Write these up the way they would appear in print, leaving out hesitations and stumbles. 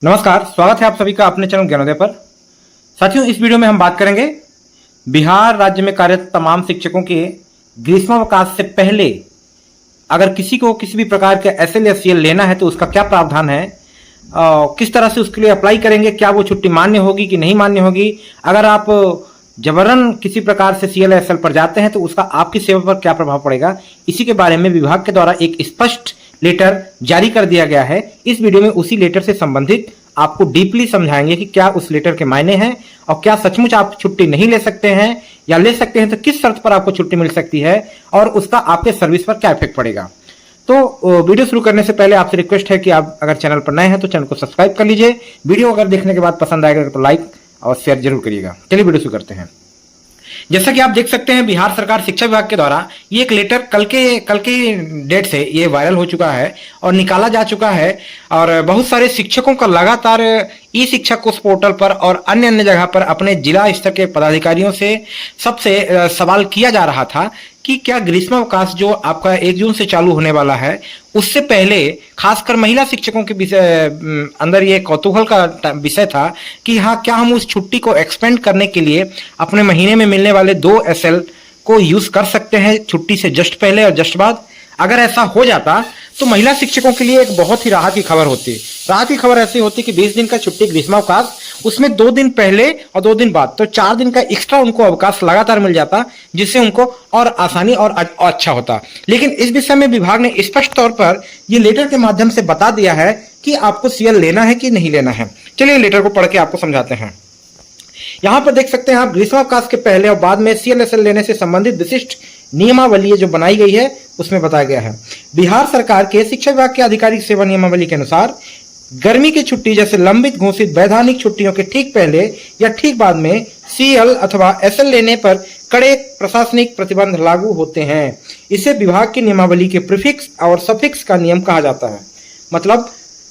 नमस्कार, स्वागत है आप सभी का अपने चैनल ज्ञानोदय पर। साथियों, इस वीडियो में हम बात करेंगे बिहार राज्य में कार्यरत तमाम शिक्षकों के ग्रीष्मावकाश से पहले अगर किसी को किसी भी प्रकार के एसएल या सीएल लेना है तो उसका क्या प्रावधान है, किस तरह से उसके लिए अप्लाई करेंगे, क्या वो छुट्टी मान्य होगी कि नहीं मान्य होगी। अगर आप जबरन किसी प्रकार से सीएल या एसएल पर जाते हैं तो उसका आपकी सेवा पर क्या प्रभाव पड़ेगा, इसी के बारे में विभाग के द्वारा एक स्पष्ट लेटर जारी कर दिया गया है। इस वीडियो में उसी लेटर से संबंधित आपको डीपली समझाएंगे कि क्या उस लेटर के मायने हैं और क्या सचमुच आप छुट्टी नहीं ले सकते हैं, या ले सकते हैं तो किस शर्त पर आपको छुट्टी मिल सकती है और उसका आपके सर्विस पर क्या इफेक्ट पड़ेगा। तो वीडियो शुरू करने से पहले आपसे रिक्वेस्ट है कि आप अगर चैनल पर नए हैं तो चैनल को सब्सक्राइब कर लीजिए। वीडियो अगर देखने के बाद पसंद आएगा तो लाइक और शेयर जरूर करिएगा। चलिए वीडियो शुरू करते हैं। जैसा कि आप देख सकते हैं, बिहार सरकार शिक्षा विभाग के द्वारा ये एक लेटर कल के डेट से ये वायरल हो चुका है और निकाला जा चुका है। और बहुत सारे शिक्षकों का लगातार ई शिक्षक कोष पोर्टल पर और अन्य जगह पर अपने जिला स्तर के पदाधिकारियों से सबसे सवाल किया जा रहा था कि क्या ग्रीष्मावकाश जो आपका 1 जून से चालू होने वाला है उससे पहले खासकर महिला शिक्षकों के विषय अंदर ये कौतूहल का विषय था कि हाँ, क्या हम उस छुट्टी को एक्सपेंड करने के लिए अपने महीने में मिलने वाले 2 एसएल को यूज कर सकते हैं छुट्टी से जस्ट पहले और जस्ट बाद। अगर ऐसा हो जाता तो महिला शिक्षकों के लिए एक बहुत ही राहत की खबर होती। राहत की खबर ऐसी होती कि 20 दिन का छुट्टी ग्रीष्मावकाश, उसमें 2 दिन पहले और 2 दिन बाद, तो 4 दिन का एक्स्ट्रा उनको अवकाश लगातार मिल जाता, जिससे उनको और आसानी और अच्छा होता। लेकिन इस विषय में विभाग ने स्पष्ट तौर पर ये लेटर के माध्यम से बता दिया है कि आपको सीएल लेना है कि नहीं लेना है। चलिए लेटर को पढ़ के आपको समझाते हैं। यहाँ पर देख सकते हैं आप, ग्रीष्मावकाश के पहले और बाद में सीएल एसएल लेने से संबंधित विशिष्ट नियमावली जो बनाई गई है उसमें बताया गया है। बिहार सरकार के शिक्षा विभाग के आधिकारिक सेवा नियमावली के अनुसार गर्मी की छुट्टी जैसे लंबित घोषित वैधानिक छुट्टियों के ठीक पहले या ठीक बाद में सीएल अथवा एसएल लेने पर कड़े प्रशासनिक प्रतिबंध लागू होते हैं। इसे विभाग की नियमावली के प्रीफिक्स और सफिक्स का नियम कहा जाता है। मतलब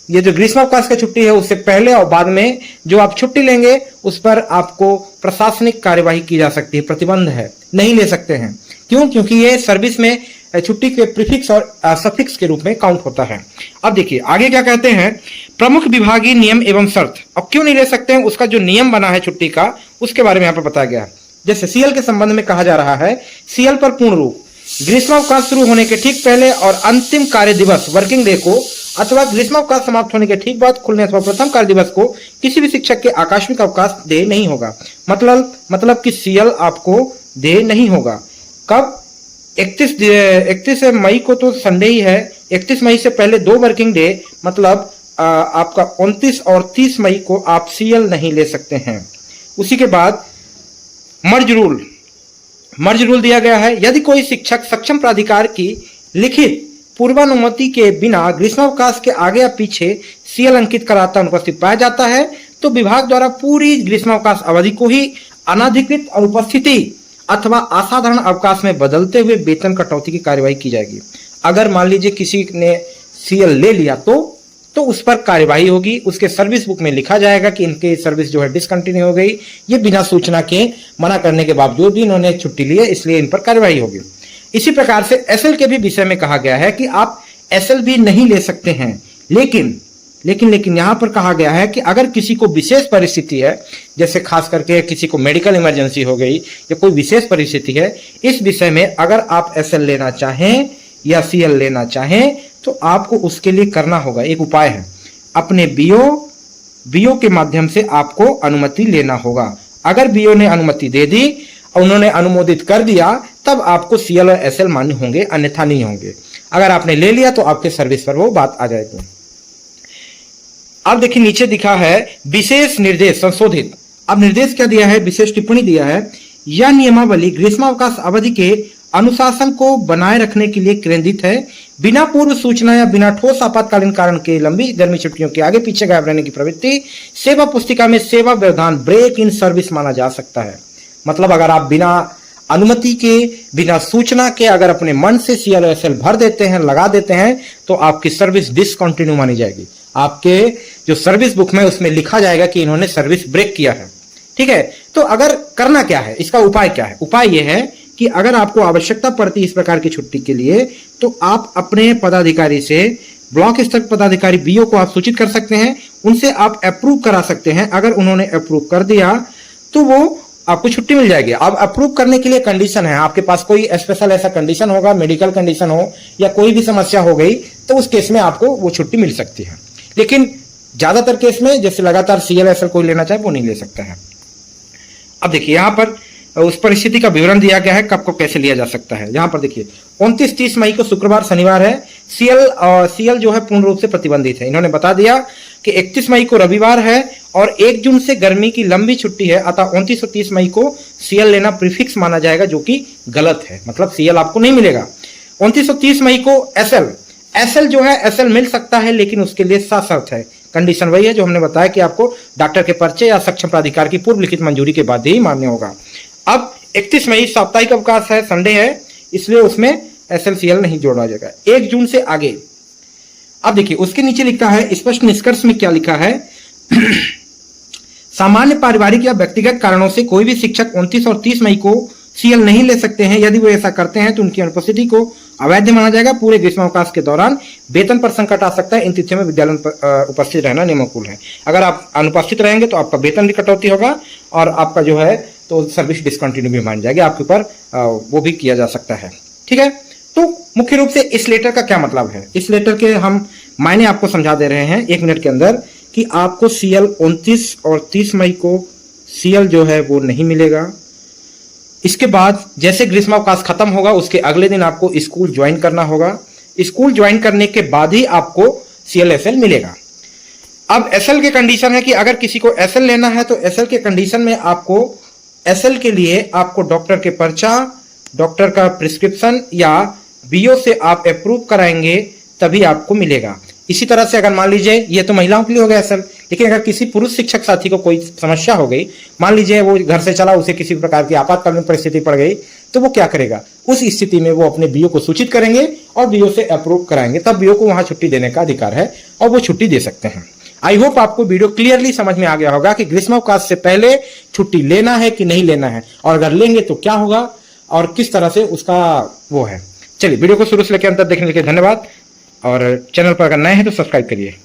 ये जो ग्रीष्मावकाश की छुट्टी है उससे पहले और बाद में जो आप छुट्टी लेंगे उस पर आपको प्रशासनिक कार्यवाही की जा सकती है, प्रतिबंध है, नहीं ले सकते हैं। क्यों? क्योंकि ये सर्विस में छुट्टी के प्रीफिक्स और सफिक्स के रूप में काउंट होता है। अब देखिए आगे क्या कहते हैं, प्रमुख विभागीय नियम एवं शर्त। अब क्यों नहीं ले सकते हैं, उसका जो नियम बना है छुट्टी का उसके बारे में यहाँ पर बताया गया है। जैसे सीएल के संबंध में कहा जा रहा है, सीएल पर पूर्ण रूप ग्रीष्मावकाश शुरू होने के ठीक पहले और अंतिम कार्य दिवस वर्किंग डे को अथवा ग्रीष्मावकाश समाप्त होने के ठीक बाद खुलने अथवा प्रथम कार्य दिवस को किसी भी शिक्षक के आकस्मिक अवकाश दे नहीं होगा। मतलब कि सीएल आपको दे नहीं होगा। कब? 31 मई को तो संडे ही है। 31 मई से पहले 2 वर्किंग डे, मतलब आपका 29 और 30 मई को आप सीएल नहीं ले सकते हैं। उसी के बाद मर्ज रूल दिया गया है। यदि कोई शिक्षक सक्षम प्राधिकार की लिखित पूर्वानुमति के बिना ग्रीष्मावकाश के आगे या पीछे सीएल अंकित कराता अनुपस्थित पाया जाता है तो विभाग द्वारा पूरी ग्रीष्मावकाश अवधि को ही अनाधिकृत अनुपस्थिति अथवा असाधारण अवकाश में बदलते हुए वेतन कटौती की कार्यवाही की जाएगी। अगर मान लीजिए किसी ने सीएल ले लिया तो उस पर कार्यवाही होगी। उसके सर्विस बुक में लिखा जाएगा कि इनके सर्विस जो है डिसकंटिन्यू हो गई, ये बिना सूचना के मना करने के बावजूद भी इन्होंने छुट्टी ली है, इसलिए इन पर कार्यवाही होगी। इसी प्रकार से एसएल के भी विषय में कहा गया है कि आप एसएल भी नहीं ले सकते हैं। लेकिन यहाँ पर कहा गया है कि अगर किसी को विशेष परिस्थिति है, जैसे खास करके किसी को मेडिकल इमरजेंसी हो गई या कोई विशेष परिस्थिति है, इस विषय में अगर आप एसएल लेना चाहें या सीएल लेना चाहें तो आपको उसके लिए करना होगा, एक उपाय है, अपने बीओ के माध्यम से आपको अनुमति लेना होगा। अगर बीओ ने अनुमति दे दी और उन्होंने अनुमोदित कर दिया तब आपको सीएल और एसएल मान्य होंगे, अन्यथा नहीं होंगे। अगर आपने ले लिया तो आपके सर्विस पर वो बात आ जाएगी। अब देखिए नीचे दिखा है विशेष निर्देश संशोधित। अब निर्देश क्या दिया है, विशेष टिप्पणी दिया है, यह नियमावली ग्रीष्मावकाश अवधि के अनुशासन को बनाए रखने के लिए केंद्रित है। बिना पूर्व सूचना या बिना ठोस आपातकालीन कारण के लंबी गर्मी छुट्टियों के आगे पीछे गायब रहने की प्रवृत्ति सेवा पुस्तिका में सेवा व्यवधान ब्रेक इन सर्विस माना जा सकता है। मतलब अगर आप बिना अनुमति के, बिना सूचना के अगर अपने मन से सीएल और एसएल भर देते हैं, लगा देते हैं, तो आपकी सर्विस डिसकंटिन्यू मानी जाएगी। आपके जो सर्विस बुक में उसमें लिखा जाएगा कि इन्होंने सर्विस ब्रेक किया है। ठीक है, तो अगर करना क्या है, इसका उपाय क्या है? उपाय यह है कि अगर आपको आवश्यकता पड़ती है इस प्रकार की छुट्टी के लिए तो आप अपने पदाधिकारी से ब्लॉक स्तर पदाधिकारी बीओ को आप सूचित कर सकते हैं। उनसे आप अप्रूव करा सकते हैं। अगर उन्होंने अप्रूव कर दिया तो वो आपको छुट्टी मिल जाएगी। अब अप्रूव करने के लिए कंडीशन है, आपके पास कोई स्पेशल ऐसा कंडीशन होगा, मेडिकल कंडीशन हो या कोई भी समस्या हो गई, तो उस केस में आपको वो छुट्टी मिल सकती है। लेकिन ज्यादातर केस में जैसे लगातार CLSL कोई लेना चाहे वो नहीं ले सकता है। अब देखिए यहाँ पर उस परिस्थिति का विवरण दिया गया है, कब को कैसे लिया जा सकता है। यहाँ पर देखिए 29-30 मई को शुक्रवार शनिवार है। CL जो है पूर्ण रूप से प्रतिबंधित है। इन्होंने बता दिया कि 31 मई को रविवार है और 1 जून से गर्मी की लंबी छुट्टी है, अतः 29 और 30 मई को CL लेना प्रीफिक्स माना जाएगा, जो कि गलत है। मतलब CL आपको नहीं मिलेगा। 29 और 30 मई को SL जो है SL मिल सकता है, लेकिन उसके लिए शर्त है। कंडीशन वही है जो हमने बताया कि आपको डॉक्टर के पर्चे या सक्षम प्राधिकार की पूर्व लिखित मंजूरी के बाद ही मान्य होगा। अब 31 मई साप्ताहिक अवकाश है, संडे है, इसलिए उसमें SL-CL नहीं जोड़ा जाएगा। 1 जून से आगे, अब देखिए उसके नीचे लिखा है, स्पष्ट निष्कर्ष में क्या लिखा है सामान्य पारिवारिक या व्यक्तिगत कारणों से कोई भी शिक्षक 29 और 30 मई को CL नहीं ले सकते हैं। यदि वो ऐसा करते हैं तो उनकी अनुपस्थिति को अवैध माना जाएगा। पूरे ग्रीष्मावकाश के दौरान वेतन पर संकट आ सकता है। इन तिथियों में विद्यालय में उपस्थित रहना नियमानुकूल है। अगर आप अनुपस्थित रहेंगे तो आपका वेतन भी कटौती होगा और आपका जो है तो सर्विस डिसकंटिन्यू भी मान जाएगी, आपके ऊपर वो भी किया जा सकता है। ठीक है, तो मुख्य रूप से इस लेटर का क्या मतलब है, इस लेटर के हम मायने आपको समझा दे रहे हैं 1 मिनट के अंदर कि आपको CL 29 और 30 मई को CL जो है वो नहीं मिलेगा। इसके बाद जैसे ग्रीष्मावकाश खत्म होगा उसके अगले दिन आपको स्कूल ज्वाइन करना होगा। स्कूल ज्वाइन करने के बाद ही आपको CL-SL मिलेगा। अब SL के कंडीशन है कि अगर किसी को SL लेना है तो SL के कंडीशन में आपको SL के लिए आपको डॉक्टर के पर्चा, डॉक्टर का प्रिस्क्रिप्शन या BO से आप अप्रूव कराएंगे तभी आपको मिलेगा। इसी तरह से अगर मान लीजिए ये तो महिलाओं के लिए हो गया SL, लेकिन अगर किसी पुरुष शिक्षक साथी को कोई समस्या हो गई, मान लीजिए वो घर से चला, उसे किसी प्रकार की आपातकालीन परिस्थिति पड़ गई, तो वो क्या करेगा, उस स्थिति में वो अपने BO को सूचित करेंगे और BO से अप्रूव कराएंगे, तब BO को वहां छुट्टी देने का अधिकार है और वो छुट्टी दे सकते हैं। आई होप आपको वीडियो क्लियरली समझ में आ गया होगा कि ग्रीष्मावकाश से पहले छुट्टी लेना है कि नहीं लेना है, और अगर लेंगे तो क्या होगा और किस तरह से उसका वो है। चलिए, वीडियो को शुरू से लेकर अंत तक देखने के लिए धन्यवाद, और चैनल पर अगर नए हैं तो सब्सक्राइब करिए।